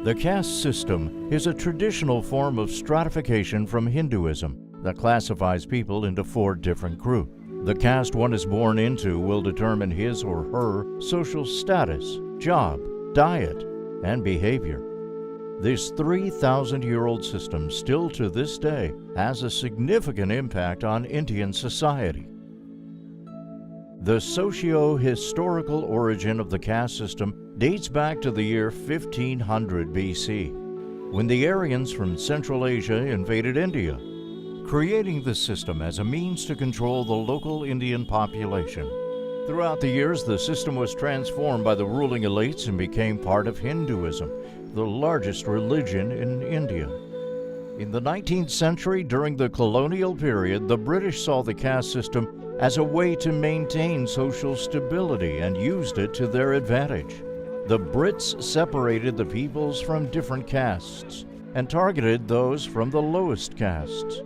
The caste system is a traditional form of stratification from Hinduism that classifies people into 4 different groups. The caste one is born into will determine his or her social status, job, diet, and behavior. This 3,000-year-old system still to this day has a significant impact on Indian society. The socio-historical origin of the caste system dates back to the year 1500 BC, when the Aryans from Central Asia invaded India, creating the system as a means to control the local Indian population. Throughout the years, the system was transformed by the ruling elites and became part of Hinduism, the largest religion in India. In the 19th century, during the colonial period, the British saw the caste system as a way to maintain social stability and used it to their advantage. The Brits separated the peoples from different castes and targeted those from the lowest castes.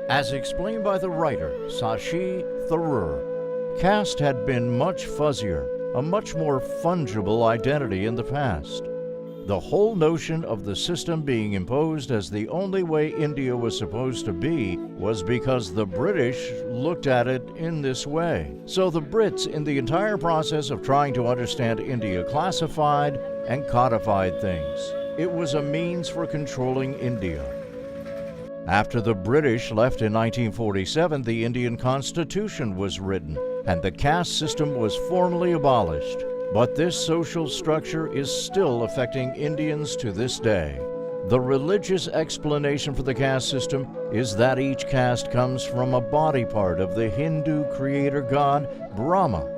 As explained by the writer Shashi Tharoor, caste had been much fuzzier, a much more fungible identity in the past. The whole notion of the system being imposed as the only way India was supposed to be was because the British looked at it in this way. So the Brits, in the entire process of trying to understand India, classified and codified things. It was a means for controlling India. After the British left in 1947, the Indian Constitution was written, and the caste system was formally abolished. But this social structure is still affecting Indians to this day. The religious explanation for the caste system is that each caste comes from a body part of the Hindu creator god Brahma.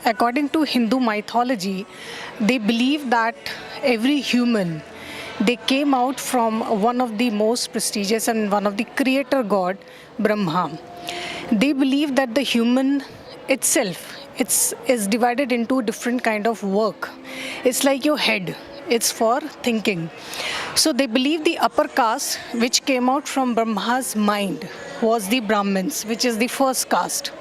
According to Hindu mythology, they believe that every human, they came out from one of the most prestigious and one of the creator god, Brahma. They believe that the human itself is divided into different kind of work. It's like your head. It's for thinking. So they believe the upper caste, which came out from Brahma's mind, was the Brahmins, which is the first caste.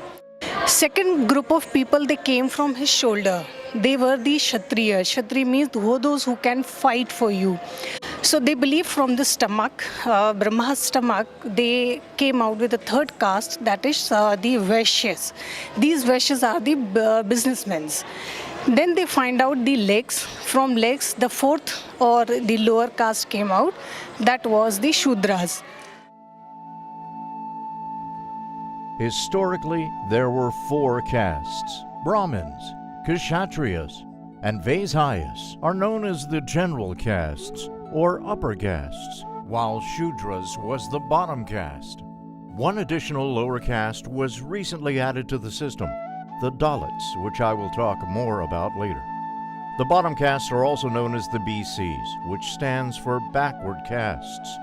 Second group of people, they came from his shoulder. They were the Kshatriyas. Kshatriya means those who can fight for you. So they believe from the stomach, Brahma's stomach, they came out with a third caste, that is the Vaishyas. These Vaishyas are the businessmen. Then they find out the legs. From legs, the fourth or the lower caste came out. That was the Shudras. Historically, there were 4 castes. Brahmins, Kshatriyas, and Vaishyas are known as the general castes, or upper castes, while Shudras was the bottom caste. One additional lower caste was recently added to the system, the Dalits, which I will talk more about later. The bottom castes are also known as the BCs, which stands for backward castes.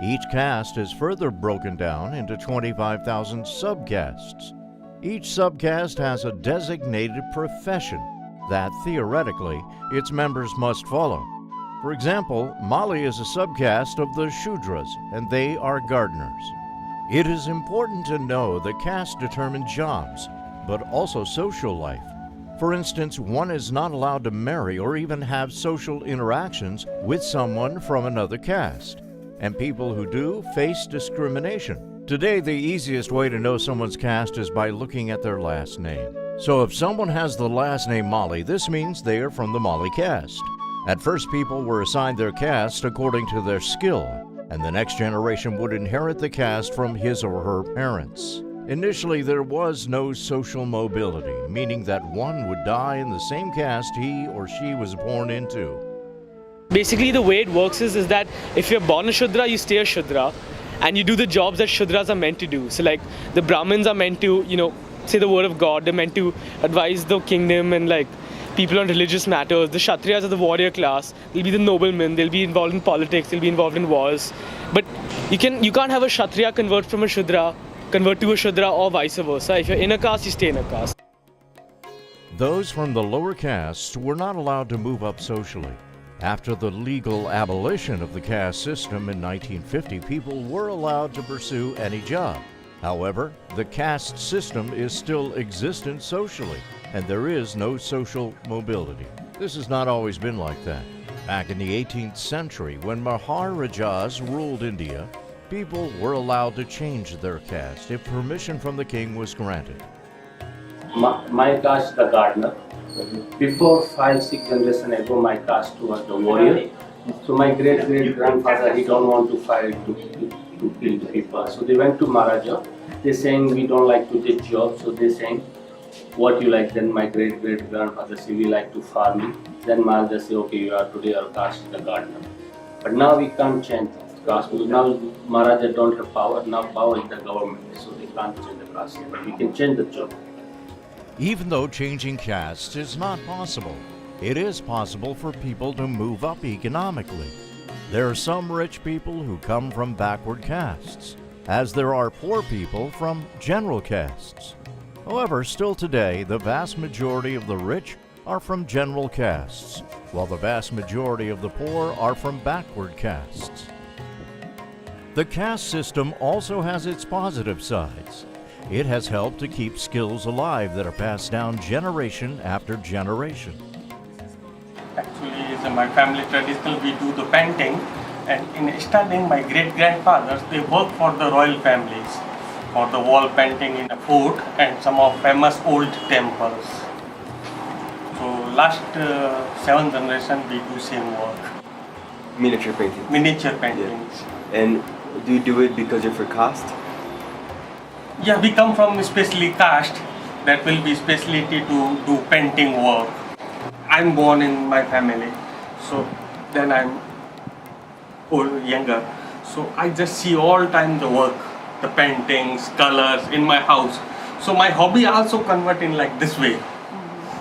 Each caste is further broken down into 25,000 subcastes. Each subcaste has a designated profession that, theoretically, its members must follow. For example, Mali is a subcaste of the Shudras, and they are gardeners. It is important to know that caste determine jobs, but also social life. For instance, one is not allowed to marry or even have social interactions with someone from another caste, and people who do face discrimination. Today, the easiest way to know someone's caste is by looking at their last name. So if someone has the last name Mali, this means they are from the Mali caste. At first, people were assigned their caste according to their skill, and the next generation would inherit the caste from his or her parents. Initially, there was no social mobility, meaning that one would die in the same caste he or she was born into. Basically, the way it works is that if you're born a Shudra, you stay a Shudra, and you do the jobs that Shudras are meant to do. So like, the Brahmins are meant to, say the word of God, they're meant to advise the kingdom and people on religious matters. The Kshatriyas are the warrior class. They'll be the noblemen. They'll be involved in politics. They'll be involved in wars. But you can't have a Kshatriya convert to a Shudra, or vice versa. If you're in a caste, you stay in a caste. Those from the lower castes were not allowed to move up socially. After the legal abolition of the caste system in 1950, people were allowed to pursue any job. However, the caste system is still existent socially, and there is no social mobility. This has not always been like that. Back in the 18th century, when Maharajas ruled India, people were allowed to change their caste if permission from the king was granted. My caste, the gardener. Before 5-6 generations ago, my caste was the warrior. So my great-great-grandfather, he don't want to fight to kill the people. So they went to Maharaja. They saying, we don't like to take job. So they saying, what you like? Then my great-great-grandfather say, we like to farming. Then Maharaja say, okay, you are today our caste, the gardener. But now we can't change caste because now Maharaja don't have power. Now power is the government. So they can't change the caste. But we can change the job. Even though changing castes is not possible, it is possible for people to move up economically. There are some rich people who come from backward castes, as there are poor people from general castes. However, still today, the vast majority of the rich are from general castes, while the vast majority of the poor are from backward castes. The caste system also has its positive sides. It has helped to keep skills alive that are passed down generation after generation. Actually, it's my family traditional, we do the painting, and in studying my great-grandfathers, they work for the royal families, for the wall painting in the fort and some of famous old temples. So last 7 generation we do same work. Miniature painting. Miniature paintings. Yeah. And do you do it because you're for caste? Yeah, we come from especially caste that will be specialty to do painting work. I'm born in my family, so then I'm younger. So I just see all time the work, the paintings, colors in my house. So my hobby also convert in like this way.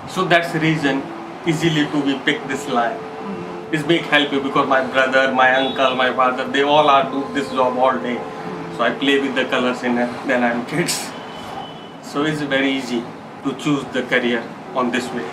So that's the reason easily to be pick this line. It's big help because my brother, my uncle, my father, they all are do this job all day. So I play with the colors in it, then I'm kids. So it's very easy to choose the career on this way.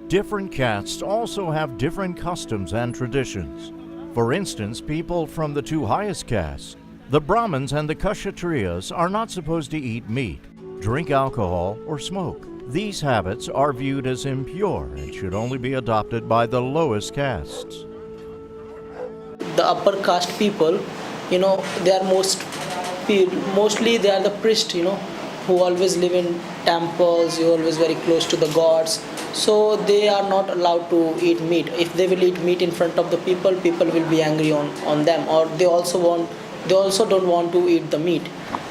Different castes also have different customs and traditions. For instance, people from the 2 highest castes, the Brahmins and the Kshatriyas, are not supposed to eat meat, drink alcohol, or smoke. These habits are viewed as impure and should only be adopted by the lowest castes. The upper caste people, they are mostly they are the priests, who always live in temples, who always very close to the gods. So they are not allowed to eat meat. If they will eat meat in front of the people will be angry on them, or they also don't want to eat the meat.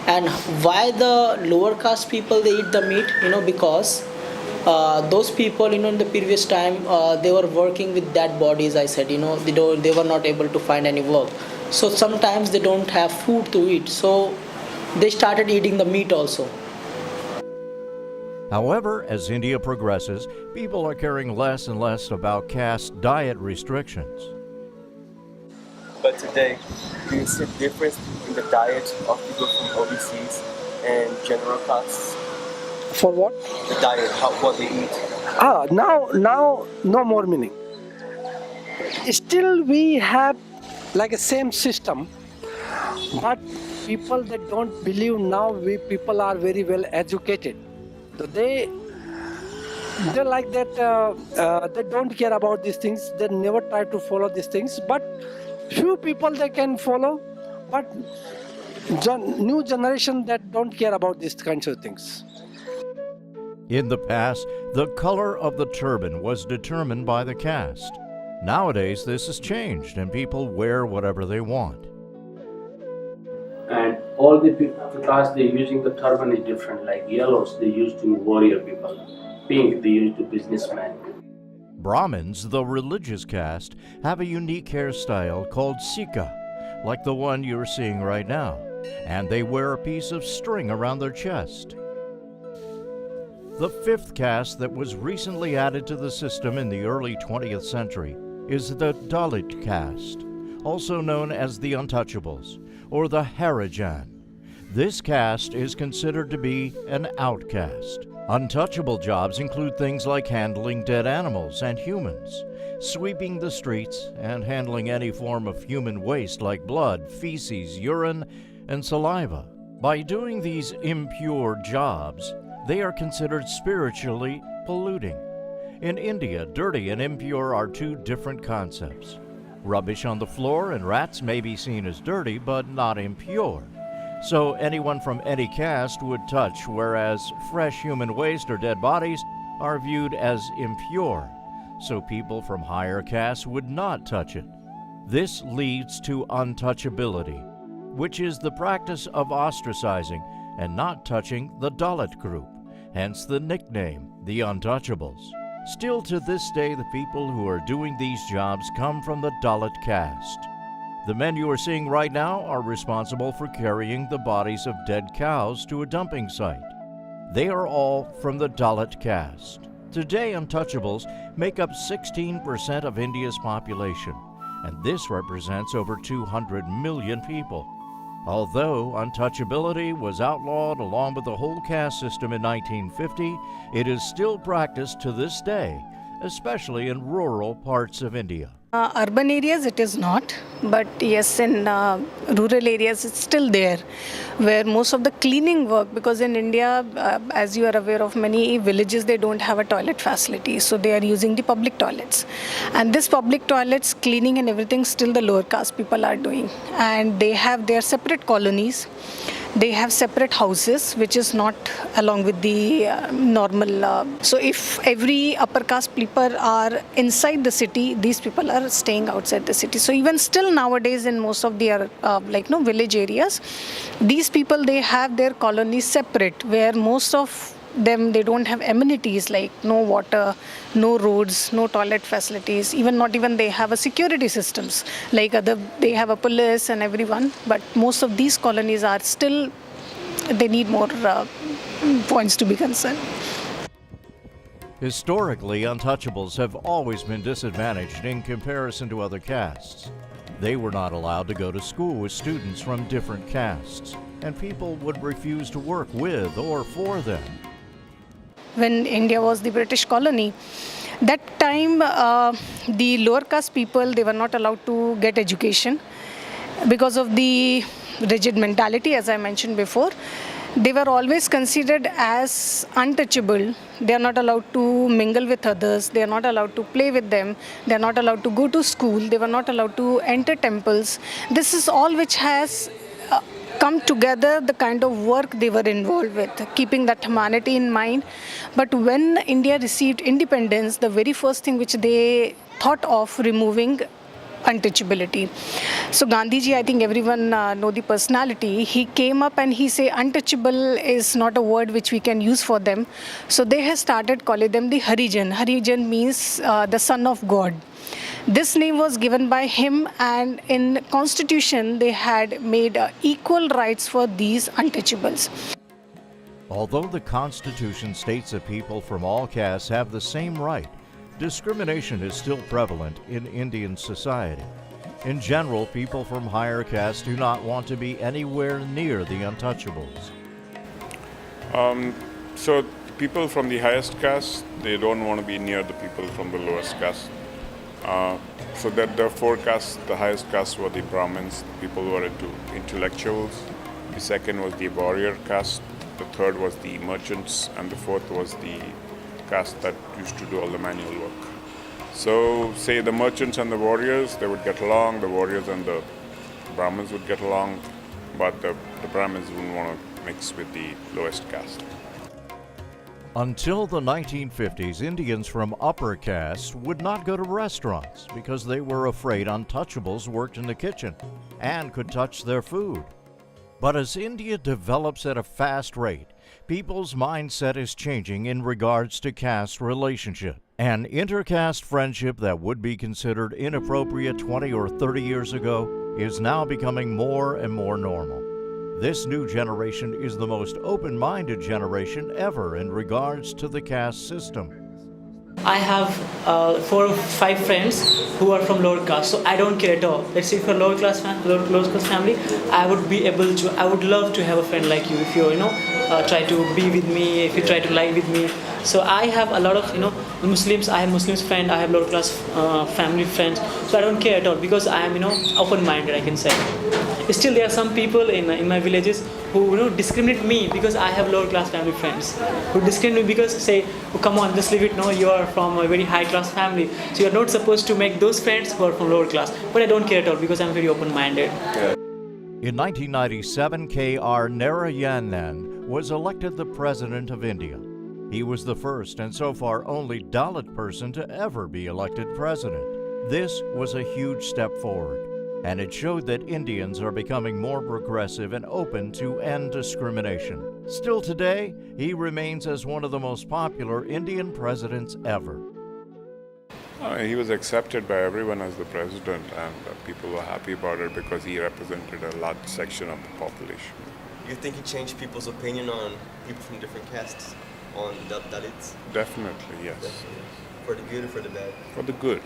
And why the lower caste people they eat the meat? Because those people, in the previous time, they were working with dead bodies. I said, they were not able to find any work. So sometimes they don't have food to eat. So they started eating the meat also. However, as India progresses, people are caring less and less about caste diet restrictions. But today, do you see a difference in the diet of people from overseas and general castes? For what? The diet, what they eat. Now no more meaning. Still we have like a same system, but people that don't believe now, we people are very well educated. So they like that, they don't care about these things, they never try to follow these things, but few people they can follow, but new generation that don't care about these kinds of things. In the past, the color of the turban was determined by the caste. Nowadays, this has changed and people wear whatever they want. And all the caste they're using the turban is different. Like yellows, they used to warrior people. Pink, they used to businessmen. Brahmins, the religious caste, have a unique hairstyle called sika, like the one you're seeing right now, and they wear a piece of string around their chest. The 5th caste that was recently added to the system in the early 20th century is the Dalit caste, also known as the Untouchables, or the Harijan. This caste is considered to be an outcast. Untouchable jobs include things like handling dead animals and humans, sweeping the streets, and handling any form of human waste like blood, feces, urine, and saliva. By doing these impure jobs, they are considered spiritually polluting, In India, dirty and impure are two different concepts. Rubbish on the floor and rats may be seen as dirty, but not impure. So anyone from any caste would touch, whereas fresh human waste or dead bodies are viewed as impure. So people from higher castes would not touch it. This leads to untouchability, which is the practice of ostracizing and not touching the Dalit group, hence the nickname, the Untouchables. Still to this day, the people who are doing these jobs come from the Dalit caste. The men you are seeing right now are responsible for carrying the bodies of dead cows to a dumping site. They are all from the Dalit caste. Today, Untouchables make up 16% of India's population, and this represents over 200 million people. Although untouchability was outlawed along with the whole caste system in 1950, it is still practiced to this day, especially in rural parts of India. Urban areas it is not, but yes, in rural areas it's still there, where most of the cleaning work, because in India, as you are aware of, many villages they don't have a toilet facility, so they are using the public toilets. And this public toilets, cleaning and everything, still the lower caste people are doing. And they have their separate colonies. They have separate houses, which is not along with the normal. So if every upper caste people are inside the city, these people are staying outside the city. So even still nowadays in most of their village areas, these people, they have their colonies separate, where most of them, they don't have amenities like no water, no roads, no toilet facilities, not even they have a security systems like they have a police and everyone, but most of these colonies are still, they need more points to be concerned. Historically, Untouchables have always been disadvantaged in comparison to other castes. They were not allowed to go to school with students from different castes, and people would refuse to work with or for them. When India was the British colony, that time the lower caste people, they were not allowed to get education because of the rigid mentality, as I mentioned before. They were always considered as untouchable. They are not allowed to mingle with others. They are not allowed to play with them. They are not allowed to go to school. They were not allowed to enter temples. This is all which has come together, the kind of work they were involved with, keeping that humanity in mind. But when India received independence, the very first thing which they thought of removing untouchability. So Gandhiji, I think everyone know the personality. He came up and he said untouchable is not a word which we can use for them. So they have started calling them the Harijan. Harijan means the son of God. This name was given by him, and in Constitution they had made equal rights for these untouchables. Although the Constitution states that people from all castes have the same right, discrimination is still prevalent in Indian society. In general, people from higher castes do not want to be anywhere near the Untouchables. So people from the highest caste, they don't want to be near the people from the lowest caste. So that the four castes, the highest caste were the Brahmins, people who were into intellectuals. The second was the warrior caste. The third was the merchants, and the fourth was the caste that used to do all the manual work. So say the merchants and the warriors, they would get along, the warriors and the Brahmins would get along, but the Brahmins wouldn't want to mix with the lowest caste. Until the 1950s, Indians from upper castes would not go to restaurants because they were afraid untouchables worked in the kitchen and could touch their food. But as India develops at a fast rate, people's mindset is changing in regards to caste relationship. An intercaste friendship that would be considered inappropriate 20 or 30 years ago is now becoming more and more normal. This new generation is the most open-minded generation ever in regards to the caste system. I have 4 or 5 friends who are from lower caste, so I don't care at all. Let's say if you're lower class family, I would love to have a friend like you. If you try to be with me, if you try to lie with me. So I have a lot of Muslims. I have Muslims friends. I have lower class family friends. So I don't care at all because I am open-minded, I can say. Still, there are some people in my villages who discriminate me because I have lower class family friends. Who discriminate me because say, oh, come on, just leave it. No, you are from a very high class family, so you are not supposed to make those friends who are from lower class. But I don't care at all because I'm very open-minded. In 1997, K.R. Narayanan was elected the President of India. He was the first and so far only Dalit person to ever be elected president. This was a huge step forward, and it showed that Indians are becoming more progressive and open to end discrimination. Still today, he remains as one of the most popular Indian presidents ever. He was accepted by everyone as the president, and people were happy about it because he represented a large section of the population. You think he changed people's opinion on people from different castes, on Dalits? Definitely, yes. Definitely. For the good or for the bad? For the good.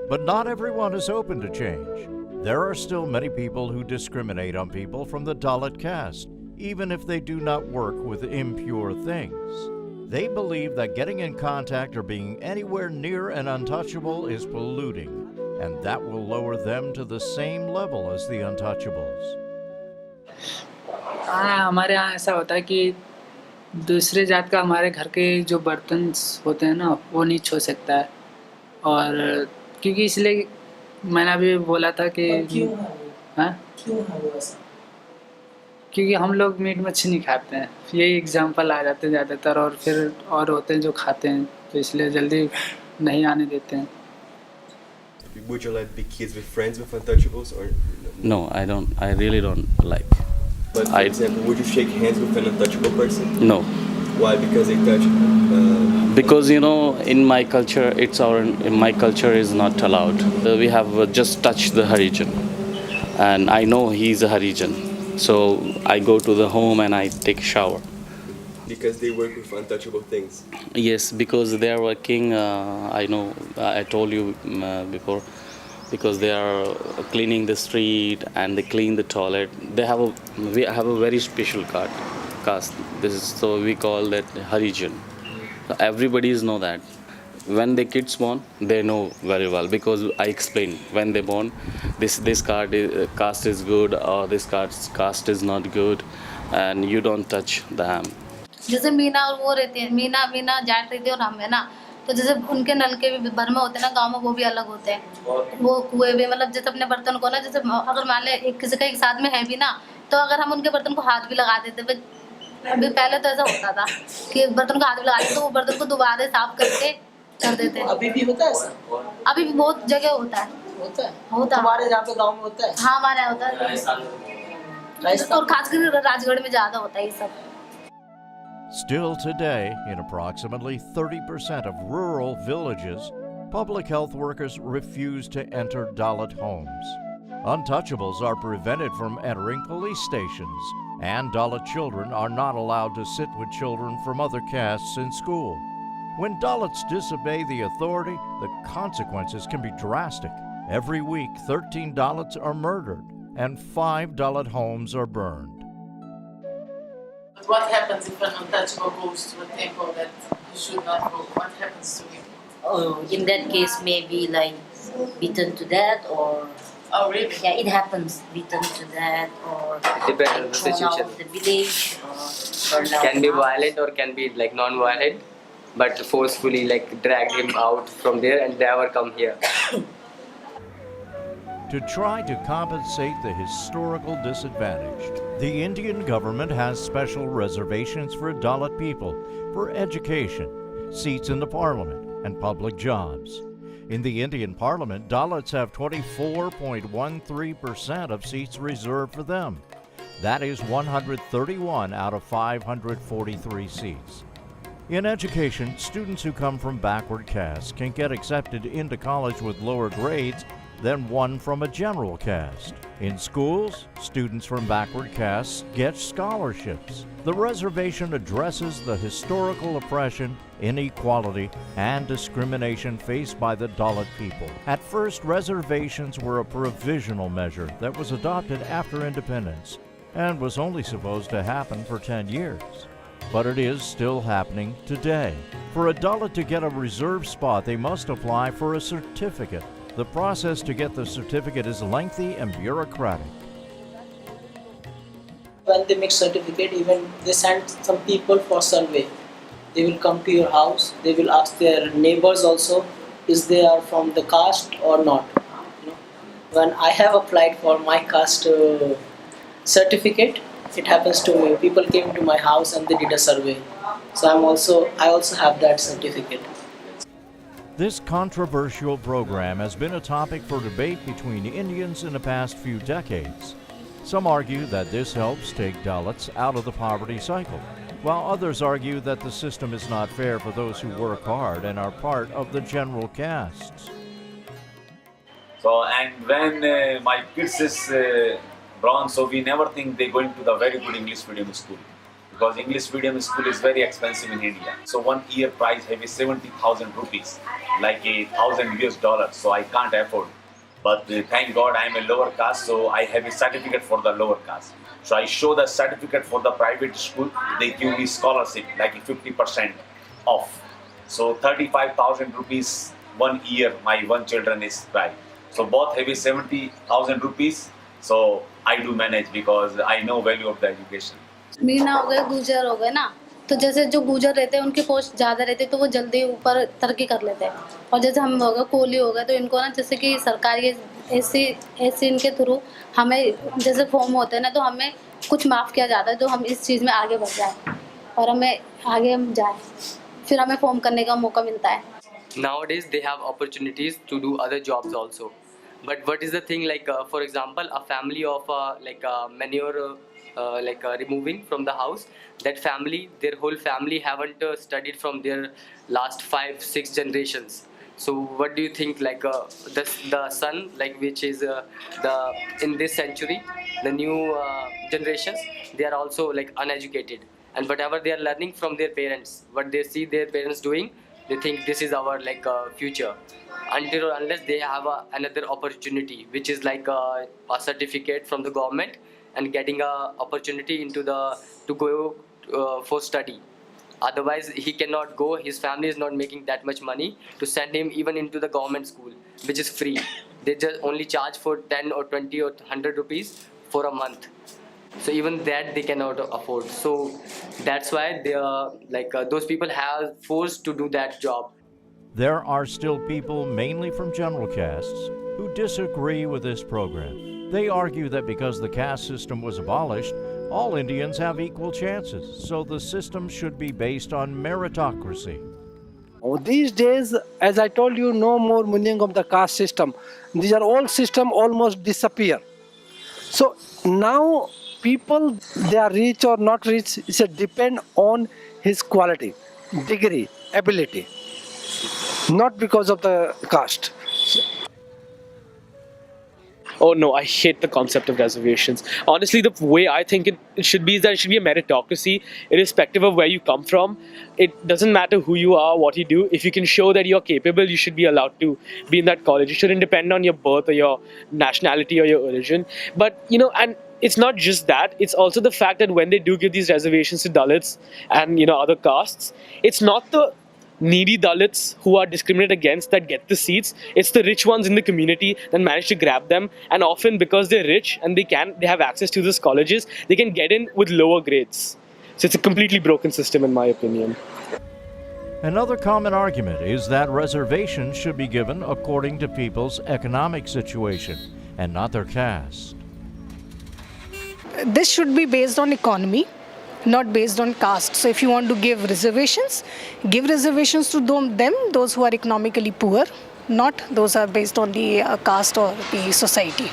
But not everyone is open to change. There are still many people who discriminate on people from the Dalit caste, even if they do not work with impure things. They believe that getting in contact or being anywhere near an untouchable is polluting, and that will lower them to the same level as the untouchables. हाँ, हमारे यहाँ ऐसा होता है कि दूसरे जात का हमारे घर के जो बर्तन होते हैं ना, वो नहीं छू सकता है। और क्योंकि इसलिए मैंने अभी बोला था कि क्यों है वो ऐसा? क्योंकि हम लोग मीट मच्छी नहीं खाते हैं, यही एग्जांपल आ जाते हैं ज़्यादातर, और फिर और होते हैं जो खाते हैं, तो इसलिए जल्दी नहीं आने देते हैं। Would you like to be kids with friends with untouchables or No, I don't. I really don't like. But for example, would you shake hands with an untouchable person? No. Why? Because they touch. Because in my culture, in my culture is not allowed. We have just touched the Harijan, and I know he's a Harijan, so I go to the home and I take a shower. Because they work with untouchable things. Yes, because they are working. I know. I told you before. Because they are cleaning the street and they clean the toilet. We have a very special caste. So we call that Harijan. So everybody know that. When the kids born, they know very well because I explain when they born, this caste is good or this caste is not good, and you don't touch them. जैसे मीना और वो रहती है, मीना जाट रहती है और हम है ना, तो जैसे उनके नल के भी भर में होते हैं ना गांव में, वो भी अलग होते हैं। वो कुएं भी मतलब जैसे अपने बर्तन को ना, जैसे अगर मान ले किसी का एक साथ में है भी ना, तो अगर हम उनके बर्तन को हाथ भी लगा देते, अभी पहले तो ऐसा होता था कि बर्तन को हाथ भी लगा देते तो वो बर्तन को दोबारा साफ करके कर देते। अभी भी होता है ऐसा? अभी भी बहुत जगह होता है। हमारे जहाँ पे गाँव में होता है? हाँ, हमारे यहाँ होता है, और खासकर राजगढ़ में ज्यादा होता है ये सब। Still today, in approximately 30% of rural villages, public health workers refuse to enter Dalit homes. Untouchables are prevented from entering police stations, and Dalit children are not allowed to sit with children from other castes in school. When Dalits disobey the authority, the consequences can be drastic. Every week, 13 Dalits are murdered, and 5 Dalit homes are burned. What happens if an untouchable goes to a temple that he should not go? What happens to him? Oh, in that case, maybe like beaten to death, or oh really? Yeah, it happens, beaten to death, or depends on the thrown situation. out of the village, or Can be violent or can be like non-violent, but forcefully like drag him out from there and never come here. To try to compensate the historical disadvantage, the Indian government has special reservations for Dalit people for education, seats in the parliament, and public jobs. In the Indian parliament, Dalits have 24.13% of seats reserved for them. That is 131 out of 543 seats. In education, students who come from backward castes can get accepted into college with lower grades than one from a general caste. In schools, students from backward castes get scholarships. The reservation addresses the historical oppression, inequality, and discrimination faced by the Dalit people. At first, reservations were a provisional measure that was adopted after independence and was only supposed to happen for 10 years. But it is still happening today. For a Dalit to get a reserved spot, they must apply for a certificate. The process to get the certificate is lengthy and bureaucratic. When they make certificate, even they send some people for survey. They will come to your house. They will ask their neighbors also, is they are from the caste or not. When I have applied for my caste certificate, it happens to me. People came to my house and they did a survey. So I also have that certificate. This controversial program has been a topic for debate between Indians in the past few decades. Some argue that this helps take Dalits out of the poverty cycle, while others argue that the system is not fair for those who work hard and are part of the general castes. So, and when my kids is born, so we never think they're going to the very good English medium school, because English medium school is very expensive in India. So 1 year price heavy 70,000 rupees, like $1,000 US. So I can't afford. But thank God I am a lower caste, so I have a certificate for the lower caste. So I show the certificate for the private school. They give me scholarship, like 50% off. So 35,000 rupees 1 year. My one children is right. So both have 70,000 rupees. So I do manage because I know value of the education. Meena हो गए, गुजर हो गए ना, तो जैसे जो गुजर रहते हैं उनकी पोस्ट ज़्यादा रहती है तो वो जल्दी ऊपर तरक्की कर लेते हैं। और जैसे हम हो गए कोली हो गए तो इनको ना जैसे कि सरकारी ऐसी इनके थ्रू हमें जैसे फॉर्म होते हैं ना तो हमें कुछ माफ़ किया जाता है जो हम इस चीज़ में आगे बढ़ जाए और हमें आगे हम जाए, फिर हमें फॉर्म करने का मौका मिलता है। Nowadays they have opportunities to do other jobs also. But what is the thing, like for example, a family of manure removing from the house, that family, their whole family haven't studied from their last 5-6 generations. So what do you think, like the son, like which is the in this century, the new generations, they are also like uneducated, and whatever they are learning from their parents, what they see their parents doing, they think this is our future, until or unless they have another opportunity, which is like a certificate from the government and getting a opportunity into the to go for study. Otherwise he cannot go. His family is not making that much money to send him even into the government school, which is free. They just only charge for 10 or 20 or 100 rupees for a month. So even that they cannot afford. So that's why they are those people have forced to do that job. There are still people, mainly from general castes, who disagree with this program. They argue that because the caste system was abolished, all Indians have equal chances, so the system should be based on meritocracy. These days, as I told you, no more meaning of the caste system. These are all systems almost disappear. So now people, they are rich or not rich, it depend on his quality, degree, ability, not because of the caste. Oh no, I hate the concept of reservations. Honestly, the way I think it should be is that it should be a meritocracy, irrespective of where you come from. It doesn't matter who you are, what you do. If you can show that you're capable, you should be allowed to be in that college. It shouldn't depend on your birth or your nationality or your origin. But, and it's not just that. It's also the fact that when they do give these reservations to Dalits and, other castes, it's not the needy Dalits who are discriminated against that get the seats. It's the rich ones in the community that manage to grab them, and often because they're rich and they have access to these colleges, they can get in with lower grades. So it's a completely broken system in my opinion. Another common argument is that reservations should be given according to people's economic situation and not their caste. This should be based on economy, not based on caste. So if you want to give reservations to them, those who are economically poor, not those are based on the caste or the society.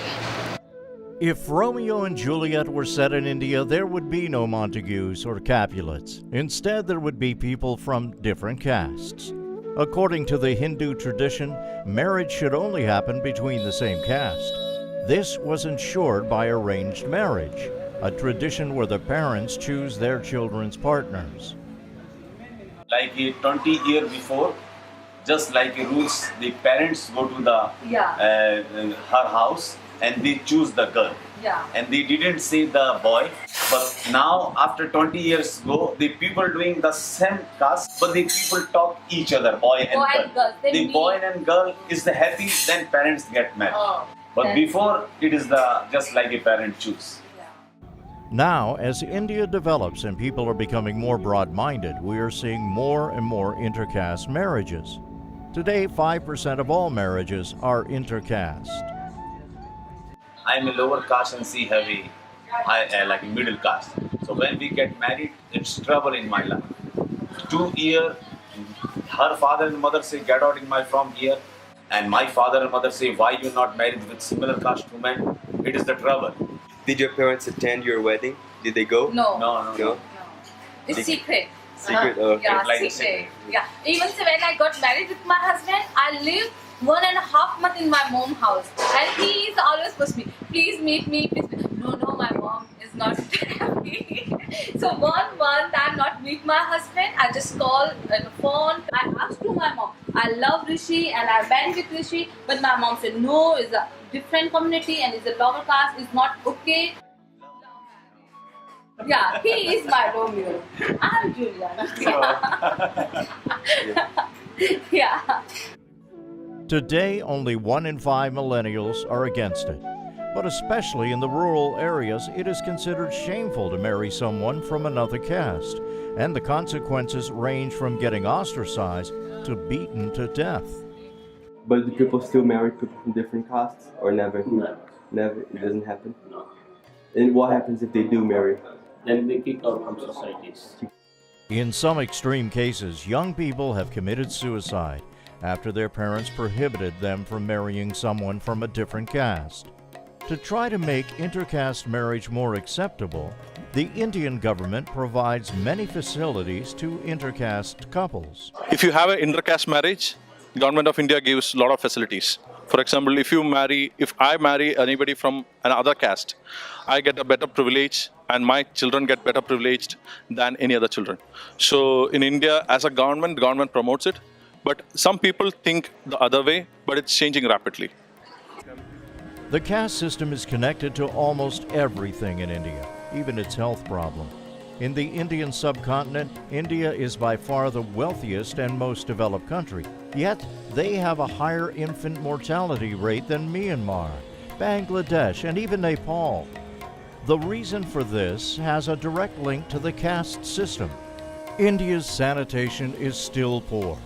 If Romeo and Juliet were set in India, there would be no Montagues or Capulets. Instead, there would be people from different castes. According to the Hindu tradition, marriage should only happen between the same caste. This was ensured by arranged marriage, a tradition where the parents choose their children's partners. Like 20 years before, just like rules, the parents go to her house and they choose the girl. Yeah. And they didn't see the boy. But now, after 20 years ago, the people doing the same caste, but the people talk each other, boy and girl. The boy and girl is the happy, then parents get married. Oh, but before, it is the just like a parent choose. Now, as India develops and people are becoming more broad-minded, we are seeing more and more intercaste marriages. Today, 5% of all marriages are intercaste. I'm a lower caste and she have a high, like a middle caste. So when we get married, it's trouble in my life. 2 years, her father and mother say, get out in my from here. And my father and mother say, why you not married with similar caste women? It is the trouble. Did your parents attend your wedding? Did they go? No. It's secret. Secret? Oh, okay. Yeah, Like secret. Yeah. Even so when I got married with my husband, I lived 1.5 months in my mom's house. And he is always pushed me, please meet me, please. No, my mom is not happy. So 1 month I'm not meet my husband. I just call on the phone. I asked to my mom, I love Rishi and I went with Rishi. But my mom said, no, it's a different community and it's a lower caste, it's not okay. Yeah, he is my Romeo. I'm Julia. Yeah. Today, only 1 in 5 millennials are against it. But especially in the rural areas, it is considered shameful to marry someone from another caste, and the consequences range from getting ostracized to beaten to death. But do people still marry people from different castes, or never? No. Never? It doesn't happen? No. And what happens if they do marry? Then they kick out from societies. In some extreme cases, young people have committed suicide after their parents prohibited them from marrying someone from a different caste. To try to make intercaste marriage more acceptable, the Indian government provides many facilities to intercaste couples. If you have an intercaste marriage, the government of India gives a lot of facilities. For example, if I marry anybody from another caste, I get a better privilege and my children get better privileged than any other children. So in India, as a government, the government promotes it. But some people think the other way, but it's changing rapidly. The caste system is connected to almost everything in India, even its health problem. In the Indian subcontinent, India is by far the wealthiest and most developed country. Yet, they have a higher infant mortality rate than Myanmar, Bangladesh, and even Nepal. The reason for this has a direct link to the caste system. India's sanitation is still poor.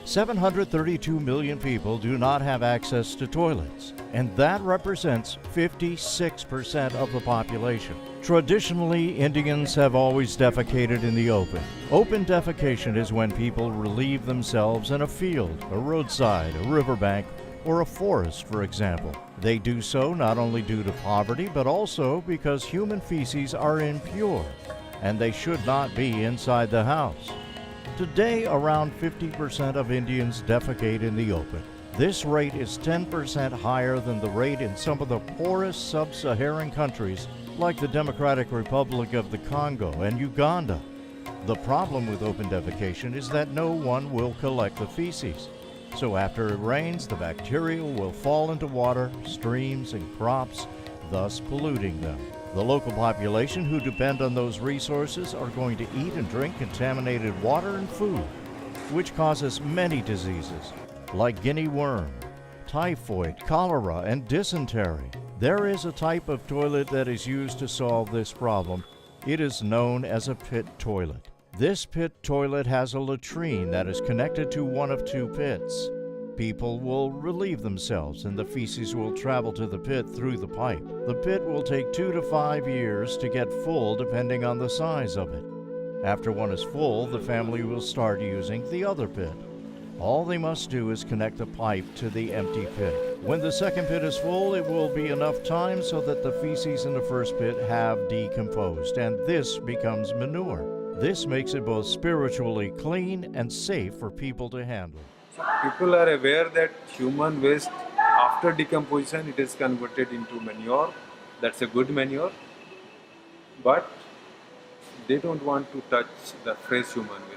732 million people do not have access to toilets, and that represents 56% of the population. Traditionally, Indians have always defecated in the open. Open defecation is when people relieve themselves in a field, a roadside, a riverbank, or a forest, for example. They do so not only due to poverty, but also because human feces are impure, and they should not be inside the house. Today, around 50% of Indians defecate in the open. This rate is 10% higher than the rate in some of the poorest sub-Saharan countries like the Democratic Republic of the Congo and Uganda. The problem with open defecation is that no one will collect the feces. So after it rains, the bacteria will fall into water, streams, and crops, thus polluting them. The local population who depend on those resources are going to eat and drink contaminated water and food, which causes many diseases like guinea worm, typhoid, cholera, and dysentery. There is a type of toilet that is used to solve this problem. It is known as a pit toilet. This pit toilet has a latrine that is connected to one of 2 pits. People will relieve themselves and the feces will travel to the pit through the pipe. The pit will take 2 to 5 years to get full depending on the size of it. After one is full, the family will start using the other pit. All they must do is connect the pipe to the empty pit. When the second pit is full, it will be enough time so that the feces in the first pit have decomposed, and this becomes manure. This makes it both spiritually clean and safe for people to handle. People are aware that human waste, after decomposition, it is converted into manure. That's a good manure. But they don't want to touch the fresh human waste.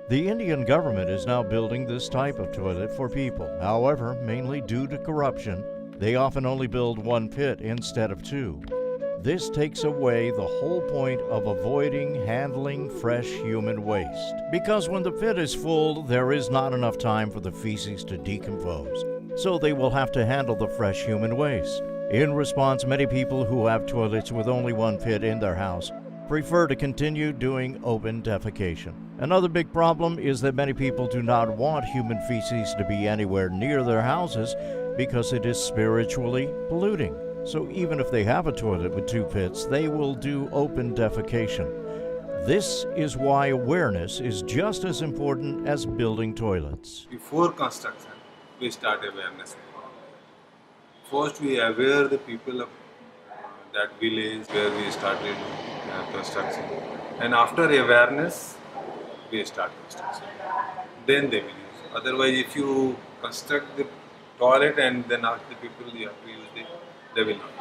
The Indian government is now building this type of toilet for people. However, mainly due to corruption, They often only build one pit instead of two. This takes away the whole point of avoiding handling fresh human waste, because when the pit is full, there is not enough time for the feces to decompose, so they will have to handle the fresh human waste. In response, many people who have toilets with only one pit in their house prefer to continue doing open defecation. Another big problem is that many people do not want human feces to be anywhere near their houses because it is spiritually polluting. So even if they have a toilet with two pits, they will do open defecation. This is why awareness is just as important as building toilets. Before construction, we start awareness. First, we aware the people of that village where we started construction. And after awareness, we start construction. Then they will use. Otherwise, if you construct the toilet and then ask the people you have to use it, they will not.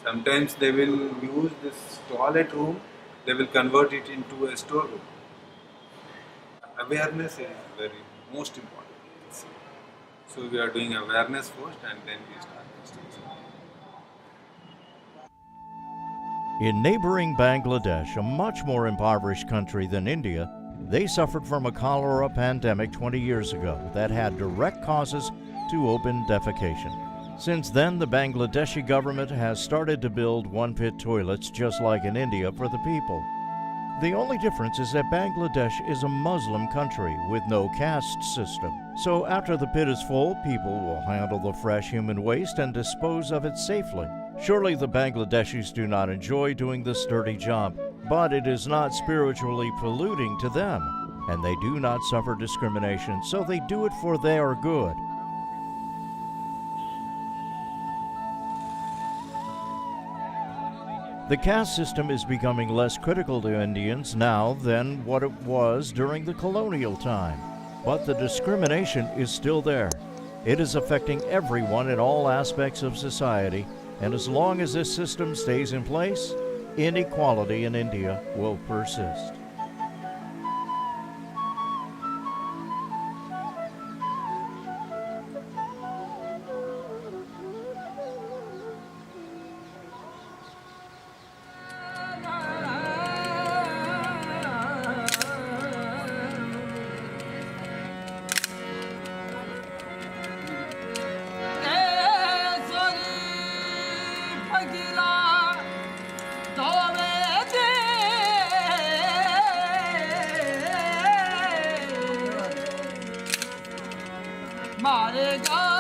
Sometimes they will use this toilet room, they will convert it into a storeroom. Awareness is very most important. So we are doing awareness first and then we start construction. In neighboring Bangladesh, a much more impoverished country than India, they suffered from a cholera pandemic 20 years ago that had direct causes to open defecation. Since then, the Bangladeshi government has started to build one-pit toilets just like in India for the people. The only difference is that Bangladesh is a Muslim country with no caste system. So after the pit is full, people will handle the fresh human waste and dispose of it safely. Surely the Bangladeshis do not enjoy doing this dirty job, but it is not spiritually polluting to them, and they do not suffer discrimination, so they do it for their good. The caste system is becoming less critical to Indians now than what it was during the colonial time. But the discrimination is still there. It is affecting everyone in all aspects of society, and as long as this system stays in place, inequality in India will persist. Malega